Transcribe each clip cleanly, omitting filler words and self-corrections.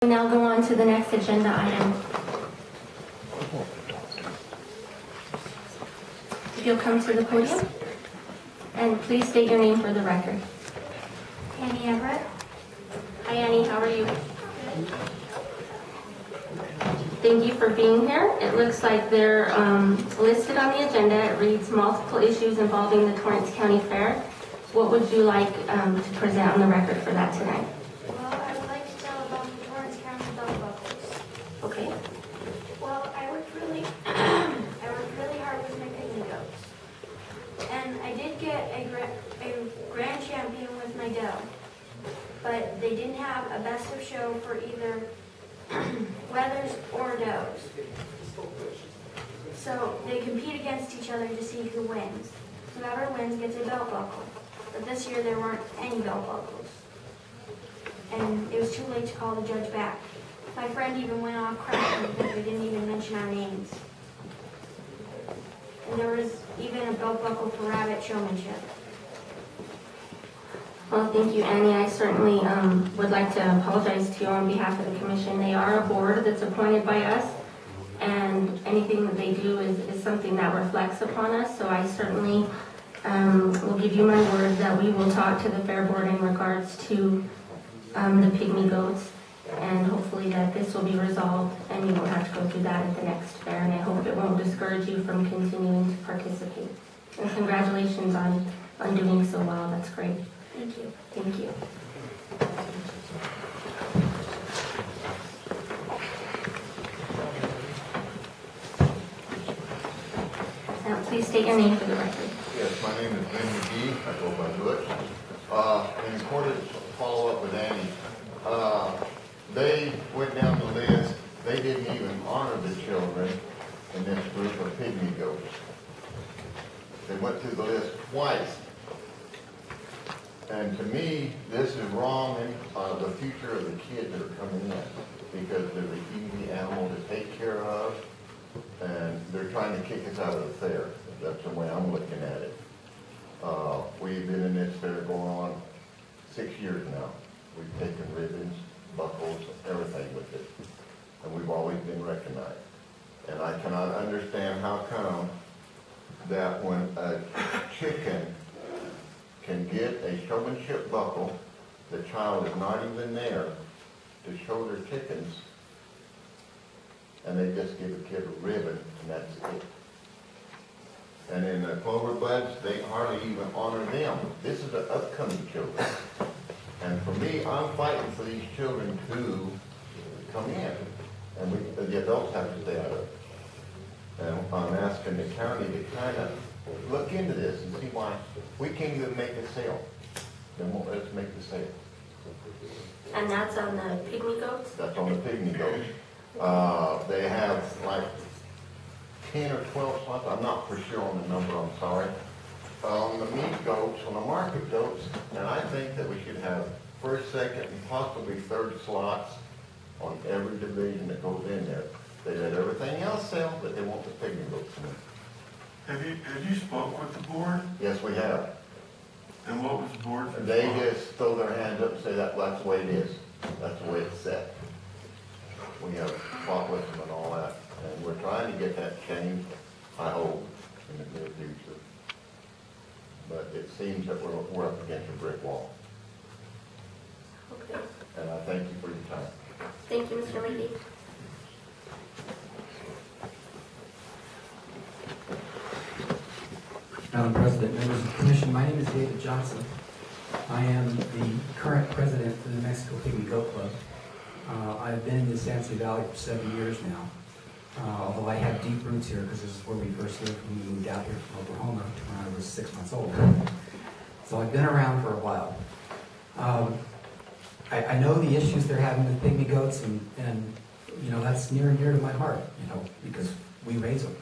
We now go on to the next agenda item. If you'll come to the podium, and please state your name for the record. Annie Everett. Hi Annie, how are you? Thank you for being here. It looks like they're listed on the agenda. It reads multiple issues involving the Torrance County Fair. What would you like to present on the record for that tonight? Well, I would like to tell about the Torrance County belt buckles. Okay. Well, I worked really hard with my pygmy goats. And I did get a grand champion with my doe. But they didn't have a best of show for either wethers or does. So they compete against each other to see who wins. Whoever wins gets a belt buckle. But this year there weren't any belt buckles. And it was too late to call the judge back. My friend even went off crying because they didn't even mention our names. And there was even a belt buckle for rabbit showmanship. Well, thank you, Annie. I certainly would like to apologize to you on behalf of the commission. They are a board that's appointed by us, and anything that they do is something that reflects upon us. So I certainly will give you my word that we will talk to the fair board in regards to the pygmy goats, and hopefully that this will be resolved and you won't have to go through that at the next fair. And I hope it won't discourage you from continuing to participate. And congratulations on doing so well. That's great. Thank you. Thank you. Now, please state your name for the record. Yes, my name is Ben McGee. I go by Butch. In accordance, follow up with Annie. They went down the list. They didn't even honor the children in this group of pygmy goats. They went through the list twice. And to me, this is wrong in the future of the kids that are coming in, because they're the easy animal to take care of, and they're trying to kick us out of the fair. That's the way I'm looking at it. We've been in this fair going on 6 years now. We've taken ribbons, buckles, everything with it, and we've always been recognized. And I cannot understand how come that when a chicken can get a showmanship buckle, the child is not even there to show their chickens, and they just give a kid a ribbon, and that's it. And in the clover buds, they hardly even honor them. This is the upcoming children. And for me, I'm fighting for these children to come in, and the adults have to stay out of it. And I'm asking the county to kind of look into this and see why we can't even make a sale. They won't let us make the sale. And that's on the pygmy goats? That's on the pygmy goats. They have like 10 or 12 slots. I'm not for sure on the number, I'm sorry. On the meat goats, on the market goats, and I think that we should have first, second, and possibly third slots on every division that goes in there. They let everything else sell, but they want the pygmy goats in. Have you spoke with the board? Yes, we have. And what was the board's response? They just throw their hands up and say that's the way it is. That's the way it's set. We have fought with them and all that. And we're trying to get that changed, I hope, in the near future. But it seems that we're up against a brick wall. Okay. And I thank you for your time. Thank you, Mr. McGee. Madam President, members of the Commission, my name is David Johnson. I am the current president of the New Mexico Pygmy Goat Club. I've been in the San Luis Valley for 7 years now, although I have deep roots here because this is where we first lived when we moved out here from Oklahoma when I was 6 months old. So I've been around for a while. I know the issues they're having with pygmy goats, and you know, that's near and dear to my heart, you know, because we raise them.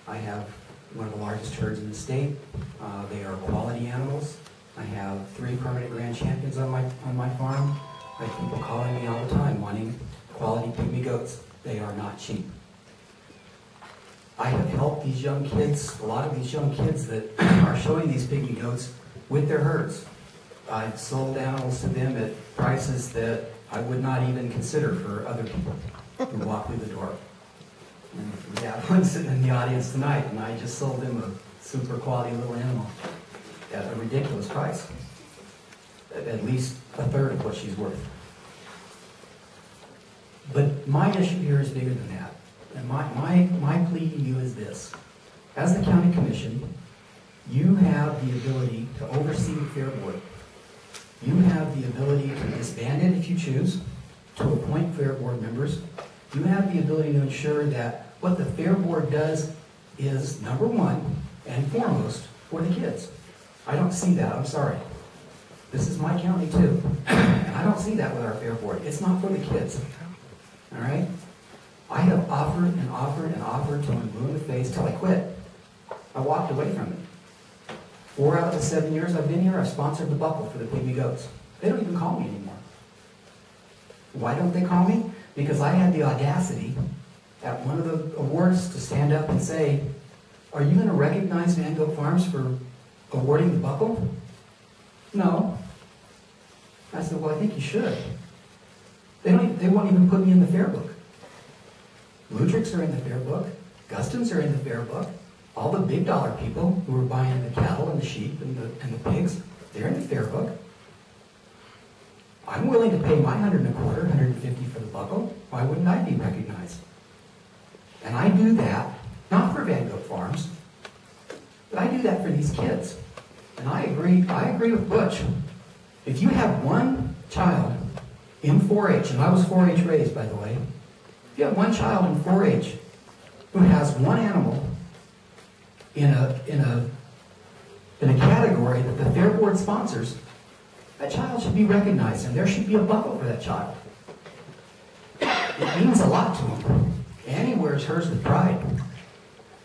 I have one of the largest herds in the state. They are quality animals. I have 3 permanent grand champions on my farm. I have people calling me all the time wanting quality pygmy goats. They are not cheap. I have helped these young kids, a lot of these young kids that are showing these pygmy goats with their herds. I've sold animals to them at prices that I would not even consider for other people who walk through the door. And we have one sitting in the audience tonight, and I just sold him a super quality little animal at a ridiculous price. At least a third of what she's worth. But my issue here is bigger than that. And my plea to you is this. As the county commission, you have the ability to oversee the fair board. You have the ability to disband it if you choose, to appoint fair board members. You have the ability to ensure that what the fair board does is, number one and foremost, for the kids. I don't see that, I'm sorry. This is my county too. And I don't see that with our fair board. It's not for the kids. All right? I have offered and offered and offered till I'm blue in the face till I quit. I walked away from it. 4 out of the 7 years I've been here, I've sponsored the buckle for the pygmy goats. They don't even call me anymore. Why don't they call me? Because I had the audacity at one of the awards to stand up and say, are you going to recognize Van Goat Farms for awarding the buckle? No. I said, well, I think you should. They won't even put me in the fair book. Lutricks are in the fair book. Gustons are in the fair book. All the big dollar people who are buying the cattle and the sheep and the pigs, they're in the fair book. I'm willing to pay my $125, $150 for the buckle. Why wouldn't I be recognized? And I do that, not for Van Goat Farms, but I do that for these kids. And I agree with Butch. If you have one child in 4-H, and I was 4-H raised, by the way, if you have one child in 4-H who has one animal in a category that the fair board sponsors, that child should be recognized, and there should be a buckle for that child. It means a lot to them. Annie wears hers with pride.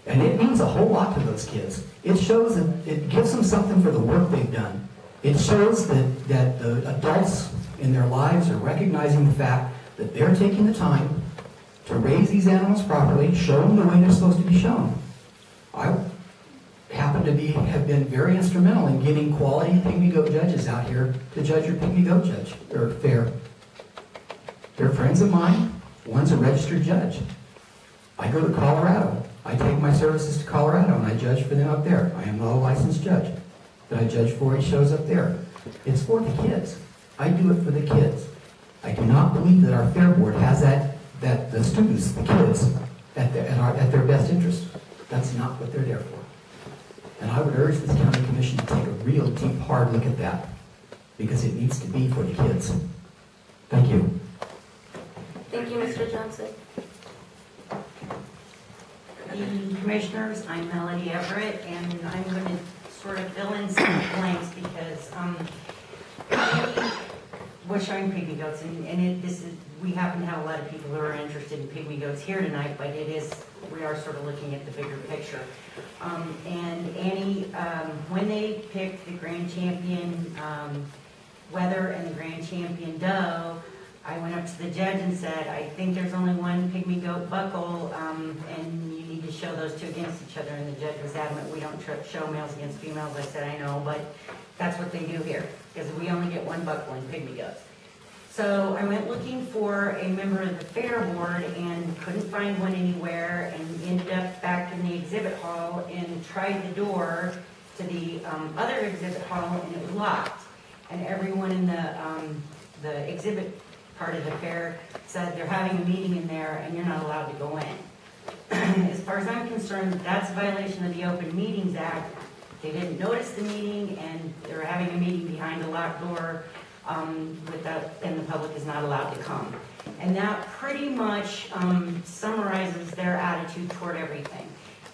And it means a whole lot to those kids. It shows that it gives them something for the work they've done. It shows that the adults in their lives are recognizing the fact that they're taking the time to raise these animals properly, show them the way they're supposed to be shown. I happen to have been very instrumental in getting quality pygmy goat judges out here to judge your pygmy goat fair. They're friends of mine. One's a registered judge. I go to Colorado. I take my services to Colorado and I judge for them up there. I am not a licensed judge, but I judge 4-H shows up there. It's for the kids. I do it for the kids. I do not believe that our fair board has that the students, the kids, at their best interest. That's not what they're there for. And I would urge this county commission to take a real deep, hard look at that, because it needs to be for the kids. Thank you. Thank you, Mr. Johnson. Evening, Commissioners. I'm Melody Everett, and I'm going to sort of fill in some blanks because we're showing pygmy goats, we happen to have a lot of people who are interested in pygmy goats here tonight, but we are sort of looking at the bigger picture. And Annie, when they picked the Grand Champion Wether and the Grand Champion Doe, I went up to the judge and said, I think there's only one pygmy goat buckle, and you need to show those two against each other. And the judge was adamant, we don't show males against females. I said, I know, but that's what they do here, because we only get one buckle in pygmy goats. So I went looking for a member of the fair board and couldn't find one anywhere, and ended up back in the exhibit hall and tried the door to the other exhibit hall, and it was locked. And everyone in the exhibit part of the fair said they're having a meeting in there and you're not allowed to go in. As far as I'm concerned, that's a violation of the Open Meetings Act. They didn't notice the meeting, and they were having a meeting behind a locked door, and the public is not allowed to come. And that pretty much summarizes their attitude toward everything.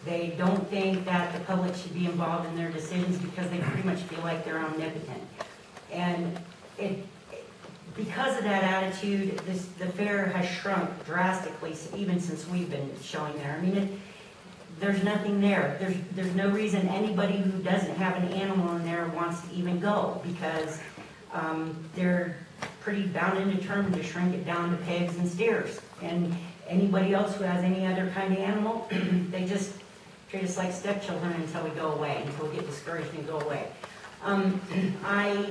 They don't think that the public should be involved in their decisions because they pretty much feel like they're omnipotent. And because of that attitude, the fair has shrunk drastically, even since we've been showing there. I mean, there's nothing there. There's no reason anybody who doesn't have an animal in there wants to even go, because they're pretty bound and determined to shrink it down to pigs and steers. And anybody else who has any other kind of animal, they just treat us like stepchildren until we go away, until we get discouraged and go away. I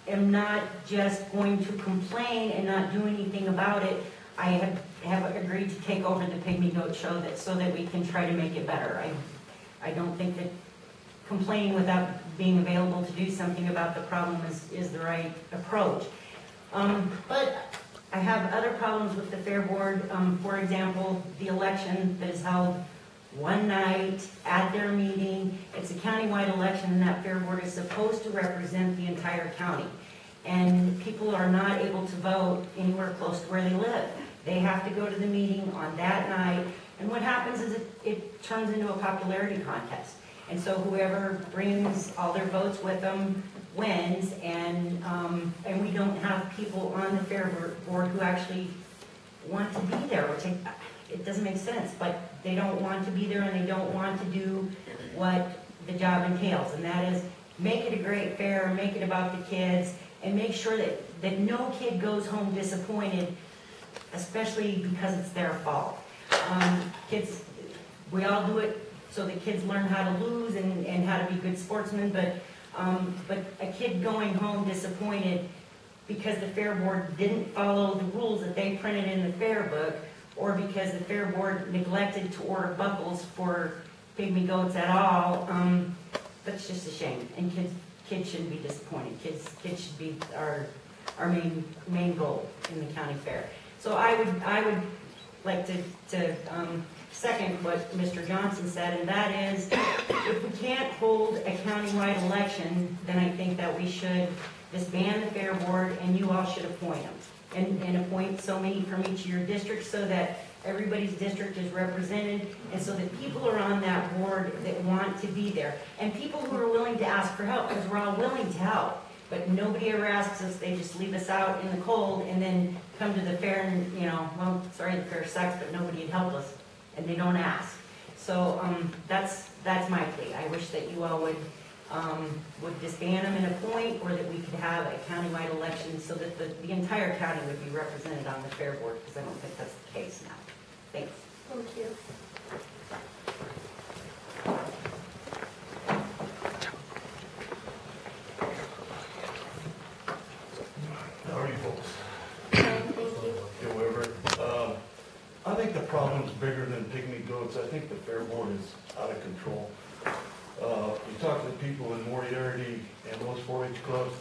am not just going to complain and not do anything about it. I have agreed to take over the Pygmy Goat Show so that we can try to make it better. I don't think that complaining without being available to do something about the problem is the right approach. But I have other problems with the Fair Board. For example, the election that is held one night at their meeting. It's a countywide election, and that Fair Board is supposed to represent the entire county. And people are not able to vote anywhere close to where they live. They have to go to the meeting on that night. And what happens is it turns into a popularity contest. And so whoever brings all their votes with them wins, and we don't have people on the Fair Board who actually want to be there, which it doesn't make sense, but they don't want to be there and they don't want to do what the job entails, and that is make it a great fair, make it about the kids, and make sure that no kid goes home disappointed, especially because it's their fault. Kids, we all do it so that kids learn how to lose and how to be good sportsmen, but a kid going home disappointed because the Fair Board didn't follow the rules that they printed in the Fair Book, or because the Fair Board neglected to order buckles for pygmy goats at all, that's just a shame. And kids shouldn't be disappointed. Kids should be our main goal in the county fair. So I would like to second what Mr. Johnson said, and that is, if we can't hold a countywide election, then I think that we should disband the Fair Board, and you all should appoint them. And appoint so many from each of your districts so that everybody's district is represented, and so that people are on that board that want to be there. And people who are willing to ask for help, because we're all willing to help. But nobody ever asks us, they just leave us out in the cold and then come to the fair and, well, sorry, the fair sucks, but nobody would help us. And they don't ask. So that's my plea. I wish that you all would disband them and appoint, or that we could have a countywide election so that the entire county would be represented on the Fair Board, because I don't think that's the case now. Thanks. Thank you. How are you folks? Thank you. Joe Everett. I think the problem's bigger than pygmy goats. I think the Fair Board is out of control. You talk to the people in Moriarty and those 4-H clubs,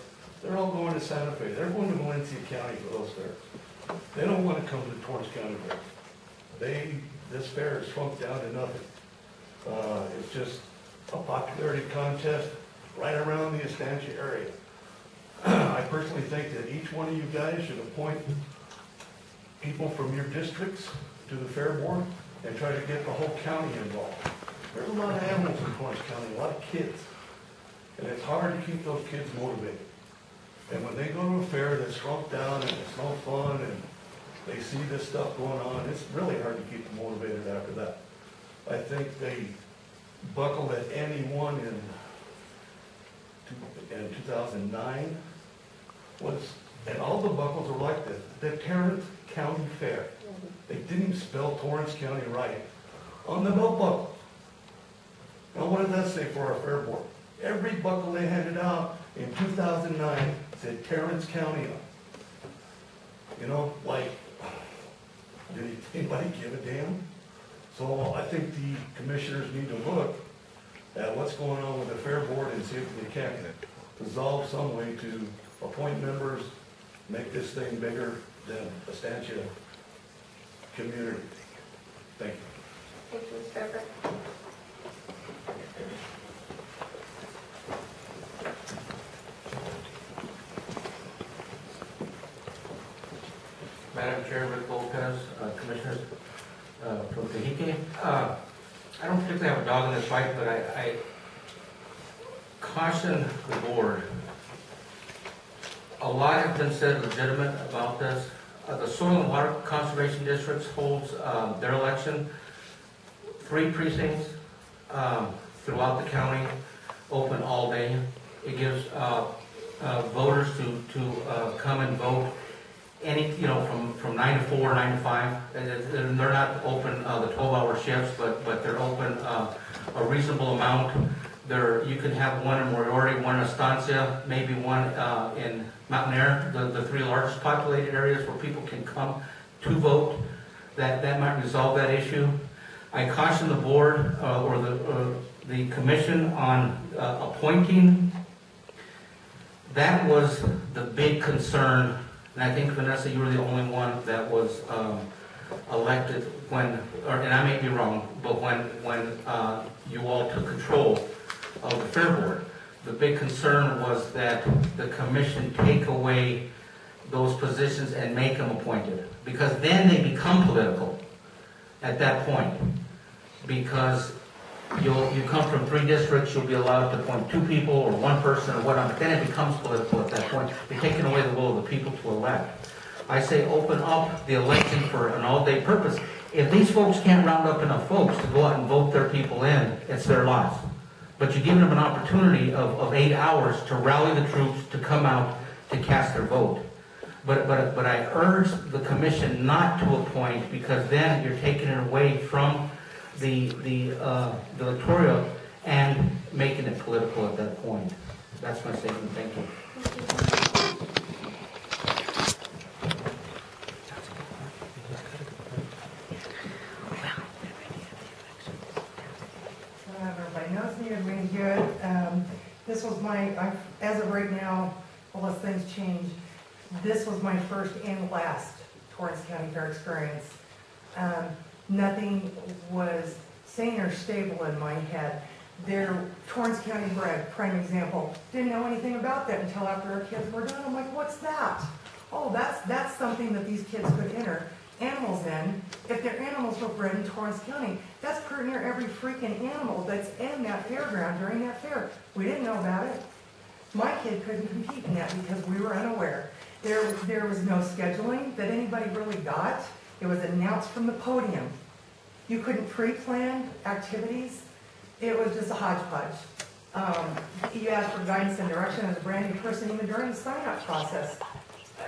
they're all going to Santa Fe. They're going to Valencia County for those fairs. They don't want to come to the Torrance County Fair. This fair is shrunk down to nothing. It's just a popularity contest right around the Estancia area. I personally think that each one of you guys should appoint people from your districts to the Fair Board and try to get the whole county involved. There's a lot of animals in Torrance County, a lot of kids, and it's hard to keep those kids motivated. And when they go to a fair that's shrunk down and it's no fun and they see this stuff going on, it's really hard to keep them motivated after that. I think they buckled at any one in 2009 and all the buckles are like this, the Torrance County Fair. They didn't spell Torrance County right on the belt buckles. Now what does that say for our Fair Board? Every buckle they handed out in 2009 said Torrance County on. Did anybody give a damn? So I think the commissioners need to look at what's going on with the Fair Board and see if they can resolve some way to appoint members, make this thing bigger than Estancia community. Thank you. Thank you, Mr. Everett. Madam Chair, Rick Lopez, Commissioners from Kahike. I don't particularly have a dog in this fight, but I caution the board. A lot has been said legitimate about this. The Soil and Water Conservation Districts holds their election 3 precincts throughout the county, open all day. It gives voters to come and vote from 9 to 4, 9 to 5. They're not open the 12-hour shifts, but they're open a reasonable amount. You can have one in Moriarty, one in Estancia, maybe one in Mountain Air, the three largest populated areas where people can come to vote. That might resolve that issue. I caution the board or the commission on appointing. That was the big concern, and I think, Vanessa, you were the only one that was elected when, and I may be wrong, but when you all took control of the fair board. The big concern was that the commission take away those positions and make them appointed, because then they become political at that point. Because you come from 3 districts, you'll be allowed to appoint 2 people or 1 person or whatnot, but then it becomes political at that point. You're taking away the will of the people to elect. I say open up the election for an all-day purpose. If these folks can't round up enough folks to go out and vote their people in, it's their loss. But you're giving them an opportunity of 8 hours to rally the troops to come out to cast their vote. But I urge the commission not to appoint, because then you're taking it away from the electoral and making it political at that point. That's my statement. Thank you. Everybody knows me, Edwina Hewett. This was as of right now, unless things change, this was my first and last Torrance County Fair experience. Nothing was sane or stable in my head. Torrance County bred, prime example, didn't know anything about that until after our kids were done. I'm like, what's that? Oh, that's something that these kids could enter animals in. If their animals were bred in Torrance County, that's pretty near every freaking animal that's in that fairground during that fair. We didn't know about it. My kid couldn't compete in that because we were unaware. There was no scheduling that anybody really got. It was announced from the podium. You couldn't pre-plan activities. It was just a hodgepodge. You asked for guidance and direction as a brand new person even during the sign-up process.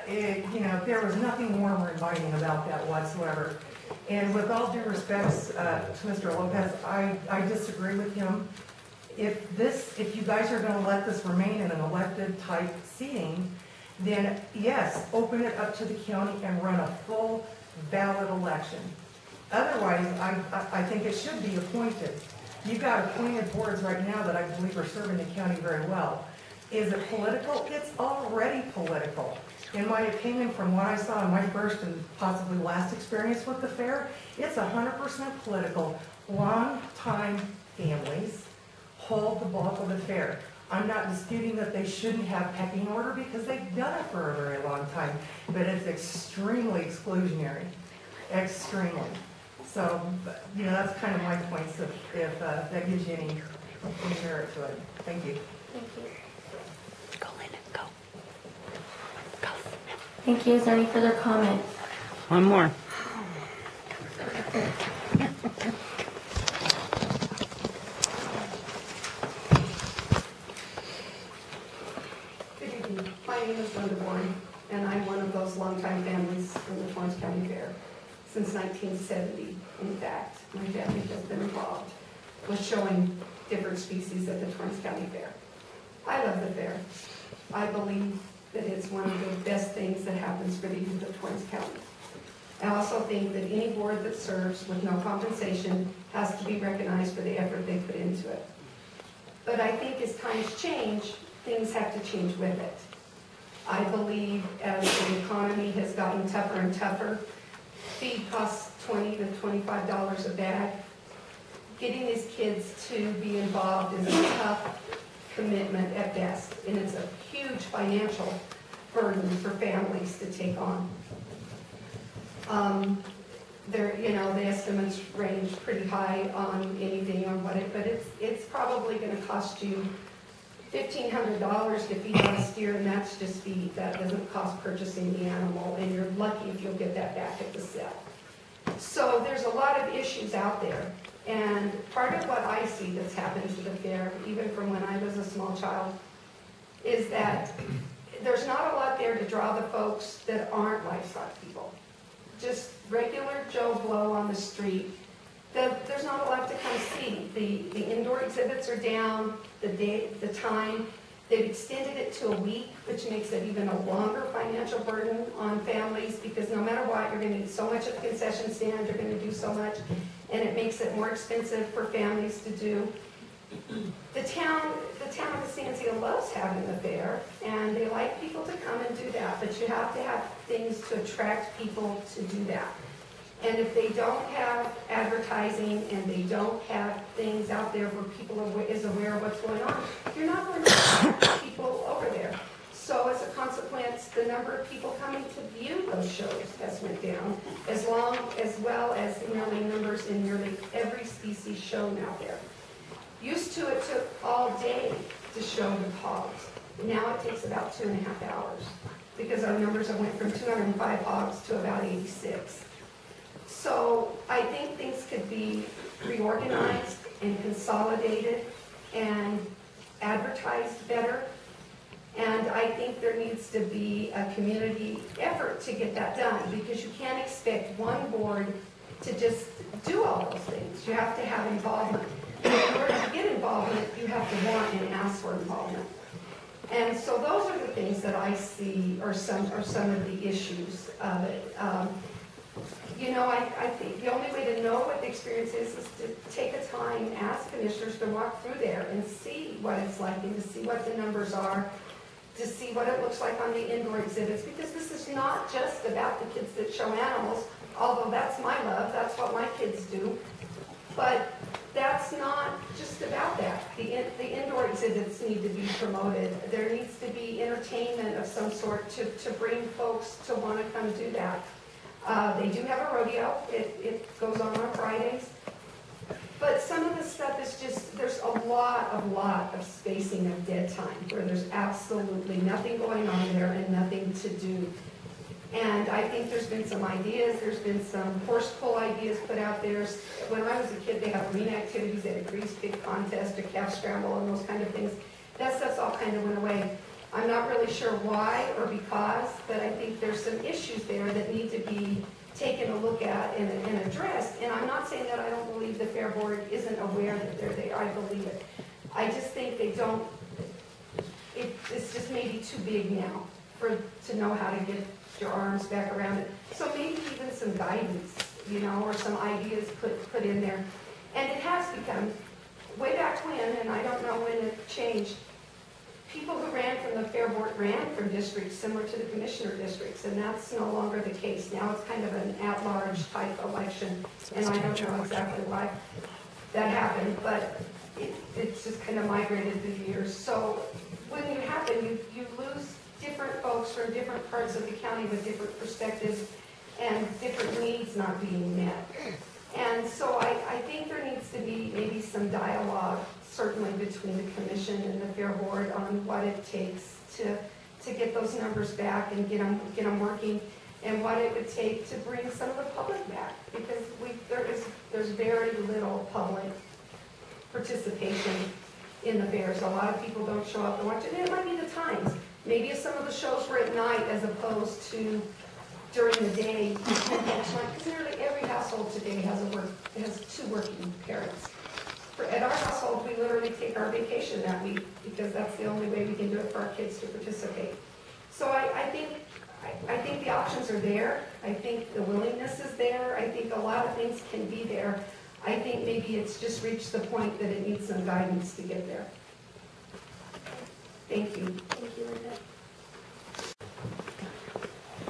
There was nothing warm or inviting about that whatsoever. And with all due respects to Mr. Lopez, I disagree with him. If you guys are going to let this remain in an elected type seating, then yes, open it up to the county and run a full ballot election. Otherwise, I think it should be appointed. You've got appointed boards right now that I believe are serving the county very well. Is it political? It's already political. In my opinion, from what I saw in my first and possibly last experience with the fair, it's 100% political. Long-time families hold the bulk of the fair. I'm not disputing that they shouldn't have pecking order because they've done it for a very long time, but it's extremely exclusionary, extremely. So, that's kind of my points if that gives you any merit to it. Thank you. Thank you. Go, Linda, go. Go. Thank you. Is there any further comment? One more. Good evening. My name is Linda Bourne, and I'm one of those longtime families from the Torrance County Fair. Since 1970, in fact, my family has been involved with showing different species at the Torrance County Fair. I love the fair. I believe that it's one of the best things that happens for the youth of Torrance County. I also think that any board that serves with no compensation has to be recognized for the effort they put into it. But I think as times change, things have to change with it. I believe as the economy has gotten tougher and tougher, feed costs $20 to $25 a bag. Getting these kids to be involved is a tough commitment at best, and it's a huge financial burden for families to take on. The estimates range pretty high on anything on what but it's probably going to cost you $1,500 to feed on a steer, and that's just feed. That doesn't cost purchasing the animal, and you're lucky if you'll get that back at the sale. So there's a lot of issues out there, and part of what I see that's happened to the fair, even from when I was a small child, is that there's not a lot there to draw the folks that aren't livestock people. Just regular Joe Blow on the street. There's not a lot to come see. The indoor exhibits are down, the time. They've extended it to a week, which makes it even a longer financial burden on families, because no matter what, you're gonna eat so much at the concession stand, you're gonna do so much, and it makes it more expensive for families to do. The town of Estancia loves having the fair, and they like people to come and do that, but you have to have things to attract people to do that. And if they don't have advertising and they don't have things out there where people is aware of what's going on, you're not going to attract people over there. So as a consequence, the number of people coming to view those shows has went down, as well as nearly numbers in nearly every species shown out there. Used to, it took all day to show the hogs. Now it takes about 2.5 hours, because our numbers have went from 205 hogs to about 86. So I think things could be reorganized and consolidated and advertised better. And I think there needs to be a community effort to get that done, because you can't expect one board to just do all those things. You have to have involvement. In order to get involvement, you have to want and ask for involvement. And so those are the things that I see are some of the issues of it. I think the only way to know what the experience is to take a time, ask commissioners to walk through there and see what it's like, and to see what the numbers are, to see what it looks like on the indoor exhibits, because this is not just about the kids that show animals, although that's my love, that's what my kids do. But that's not just about that. The indoor exhibits need to be promoted. There needs to be entertainment of some sort to bring folks to want to come do that. They do have a rodeo. It goes on Fridays. But some of the stuff is just, there's a lot of spacing of dead time where there's absolutely nothing going on there and nothing to do. And I think there's been some ideas, there's been some horse pull ideas put out there. When I was a kid, they had arena activities, they had a grease pig contest, a calf scramble, and those kind of things. That stuff's all kind of went away. I'm not really sure why or because, but I think there's some issues there that need to be taken a look at and addressed. And I'm not saying that I don't believe the Fair Board isn't aware that they're there. I believe it. I just think they don't, it's just maybe too big now to know how to get your arms back around it. So maybe even some guidance, or some ideas put in there. And it has become, way back when, and I don't know when it changed, people who ran from the Fair Board ran from districts similar to the commissioner districts, and that's no longer the case. Now it's kind of an at-large type election, and I don't know exactly why that happened, but it's just kind of migrated through the years. So when you happen, you lose different folks from different parts of the county with different perspectives and different needs not being met. And so I think there needs to be maybe some dialogue, certainly between the commission and the Fair Board, on what it takes to get those numbers back and get them working, and what it would take to bring some of the public back, because there's very little public participation in the fairs. A lot of people don't show up and watch it, and it might be the times. Maybe if some of the shows were at night as opposed to during the day, because nearly every household today has two working parents. At our household, we literally take our vacation that week, because that's the only way we can do it for our kids to participate. So I think the options are there. I think the willingness is there. I think a lot of things can be there. I think maybe it's just reached the point that it needs some guidance to get there. Thank you. Thank you, Linda.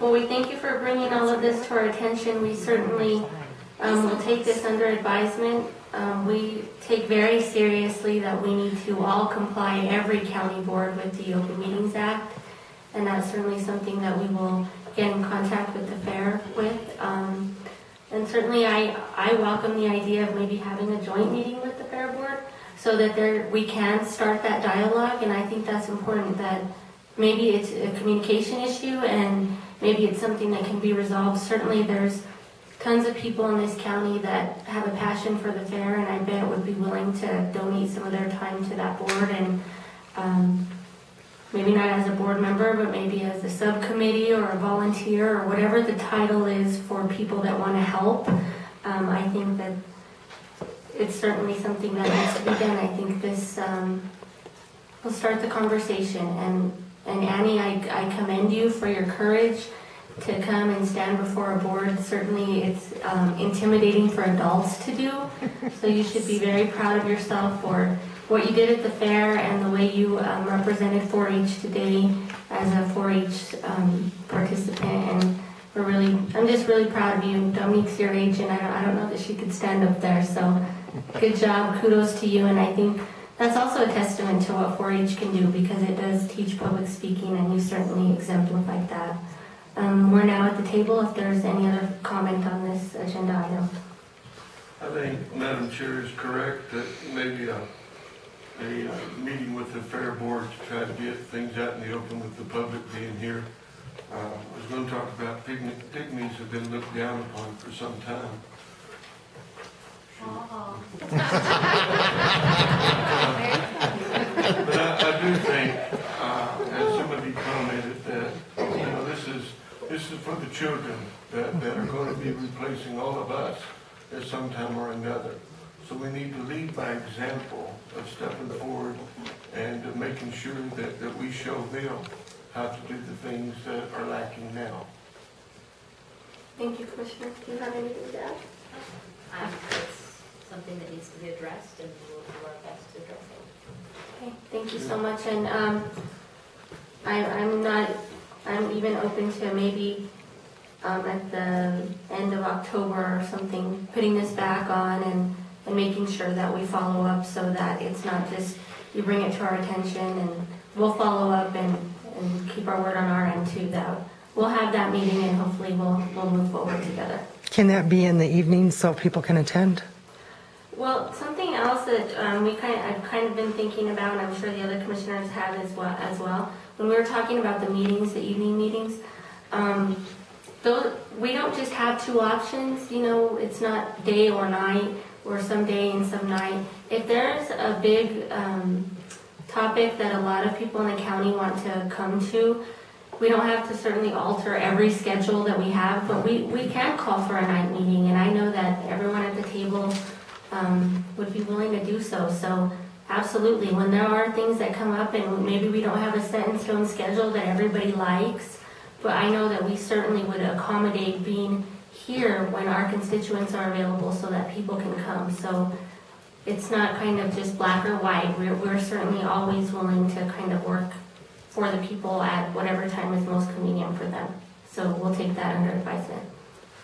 Well, we thank you for bringing all of this to our attention. We certainly will take this under advisement. We take very seriously that we need to all comply, every county board, with the Open Meetings Act, and that's certainly something that we will get in contact with the fair with. And certainly I welcome the idea of maybe having a joint meeting with the fair board, so that we can start that dialogue. And I think that's important, that maybe it's a communication issue and maybe it's something that can be resolved. Certainly there's tons of people in this county that have a passion for the fair, and I bet would be willing to donate some of their time to that board, and maybe not as a board member, but maybe as a subcommittee or a volunteer or whatever the title is for people that want to help. I think that it's certainly something that needs to be done. I think this we'll start the conversation. And Annie, I commend you for your courage to come and stand before a board. Certainly it's intimidating for adults to do, so you should be very proud of yourself for what you did at the fair and the way you represented 4-H today as a 4-H participant. And I'm just really proud of you. Dominique's your age, and I don't know that she could stand up there, so good job, kudos to you. And I think that's also a testament to what 4-H can do, because it does teach public speaking, and you certainly exemplified that. We're now at the table if there's any other comment on this agenda item. I think Madam Chair is correct that maybe a meeting with the Fair Board to try to get things out in the open with the public being here. I was going to talk about pygmies have been looked down upon for some time. But I do think, as somebody commented, that this is for the children that are going to be replacing all of us at some time or another. So we need to lead by example of stepping forward and of making sure that we show them how to do the things that are lacking now. Thank you, Commissioner. Do you have anything to add? It's something that needs to be addressed, and we'll do our best to address it. Okay, thank you so much. And I'm even open to maybe at the end of October or something, putting this back on and making sure that we follow up so that it's not just you bring it to our attention, and we'll follow up and keep our word on our end too, that we'll have that meeting and hopefully we'll move forward together. Can that be in the evening so people can attend? Well, something else that I've kind of been thinking about, and I'm sure the other commissioners have as well. When we were talking about the meetings, the evening meetings, we don't just have two options. You know, it's not day or night, or some day and some night. If there's a big topic that a lot of people in the county want to come to, we don't have to certainly alter every schedule that we have, but we can call for a night meeting, and I know that everyone at the table would be willing to do so. So absolutely, when there are things that come up and maybe we don't have a set in stone schedule that everybody likes, but I know that we certainly would accommodate being here when our constituents are available so that people can come. So it's not kind of just black or white. We're certainly always willing to kind of work for the people at whatever time is most convenient for them. So we'll take that under advisement.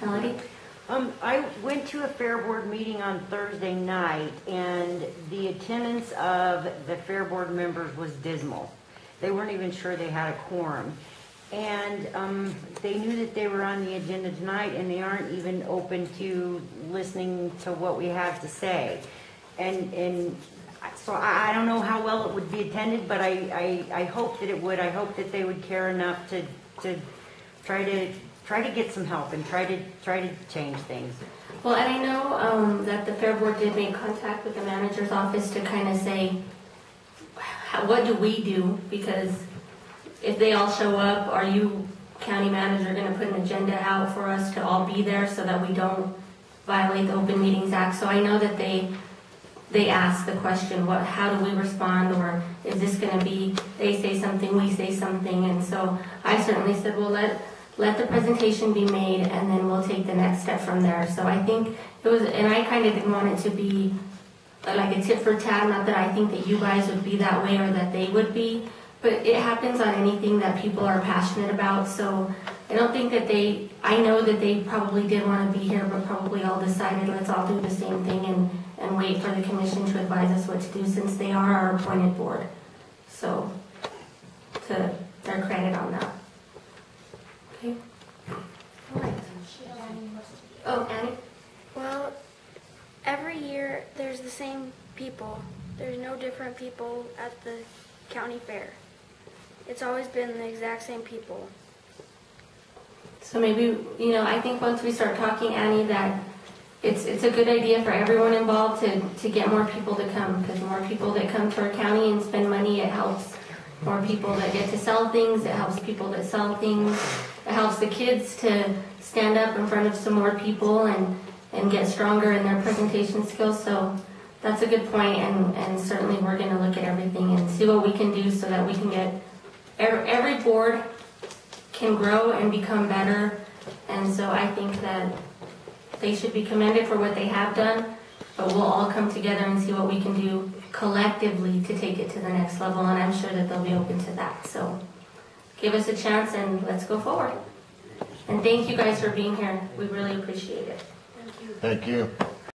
Melody? I went to a Fair Board meeting on Thursday night, and the attendance of the Fair Board members was dismal. They weren't even sure they had a quorum. And they knew that they were on the agenda tonight, and they aren't even open to listening to what we have to say. And so I don't know how well it would be attended, but I hope that it would. I hope that they would care enough to try to get some help and try to change things. Well, and I know that the Fair Board did make contact with the manager's office to kind of say, what do we do? Because if they all show up, are you, county manager, going to put an agenda out for us to all be there so that we don't violate the Open Meetings Act? So I know that they ask the question, how do we respond, or is this going to be, they say something, we say something? And so I certainly said, well, let the presentation be made, and then we'll take the next step from there. So I think it was, and I kind of didn't want it to be like a tit for tat, not that I think that you guys would be that way or that they would be, but it happens on anything that people are passionate about. So I don't think that I know that they probably did want to be here, but probably all decided let's all do the same thing and wait for the commission to advise us what to do, since they are our appointed board. So to their credit on that. Okay. All right. Oh, Annie? Well, every year there's the same people. There's no different people at the county fair. It's always been the exact same people. So maybe, I think once we start talking, Annie, that it's a good idea for everyone involved to get more people to come, because more people that come to our county and spend money, it helps more people that get to sell things, it helps people that sell things, it helps the kids to stand up in front of some more people and get stronger in their presentation skills. So That's a good point, and certainly we're gonna look at everything and see what we can do so that we can get, every board can grow and become better. And so I think that they should be commended for what they have done, but we'll all come together and see what we can do collectively to take it to the next level, and I'm sure that they'll be open to that. So give us a chance and let's go forward. And thank you guys for being here. We really appreciate it. Thank you.